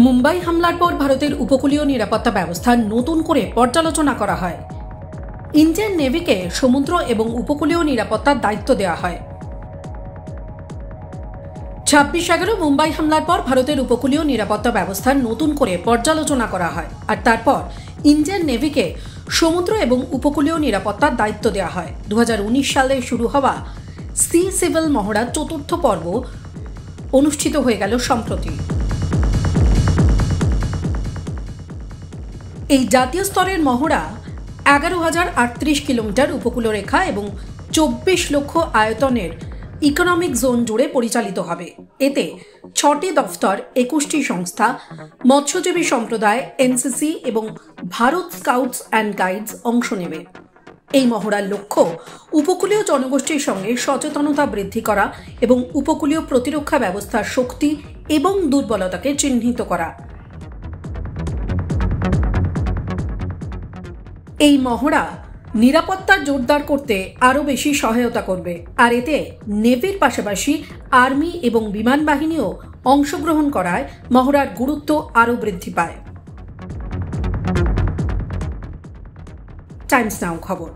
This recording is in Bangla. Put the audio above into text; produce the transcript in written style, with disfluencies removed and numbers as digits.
মুম্বাই হামলার পর ভারতের উপকূলীয় নিরাপত্তা ব্যবস্থা নতুন করে পর্যালোচনা করা হয়। ইন্ডিয়ান নেভিকে সমুদ্র এবং উপকূলীয় নিরাপত্তার দায়িত্ব দেওয়া হয়। 26/11 মুম্বাই হামলার পর ভারতের উপকূলীয় নিরাপত্তা ব্যবস্থা নতুন করে পর্যালোচনা করা হয়, আর তারপর ইন্ডিয়ান নেভিকে সমুদ্র এবং উপকূলীয় নিরাপত্তার দায়িত্ব দেওয়া হয়। 2019 সালে শুরু হওয়া সি সিভিল মহড়ার চতুর্থ পর্ব অনুষ্ঠিত হয়ে গেল সম্প্রতি। এই জাতীয় স্তরের মহড়া 11,038 কিলোমিটার উপকূলরেখা এবং 24 লক্ষ আয়তনের ইকোনমিক জোন জুড়ে পরিচালিত হবে। এতে 6টি দফতর, 21টি সংস্থা, মৎস্যজীবী সম্প্রদায়, এনসিসি এবং ভারত স্কাউটস অ্যান্ড গাইডস অংশ নেবে। এই মহড়ার লক্ষ্য উপকূলীয় জনগোষ্ঠীর সঙ্গে সচেতনতা বৃদ্ধি করা এবং উপকূলীয় প্রতিরক্ষা ব্যবস্থার শক্তি এবং দুর্বলতাকে চিহ্নিত করা। এই মহড়া নিরাপত্তা জোরদার করতে আরও বেশি সহায়তা করবে, আর এতে নেভির পাশাপাশি আর্মি এবং বিমান বাহিনীও অংশগ্রহণ করায় মহড়ার গুরুত্ব আরও বৃদ্ধি পায়। টাইমস নাও খবর।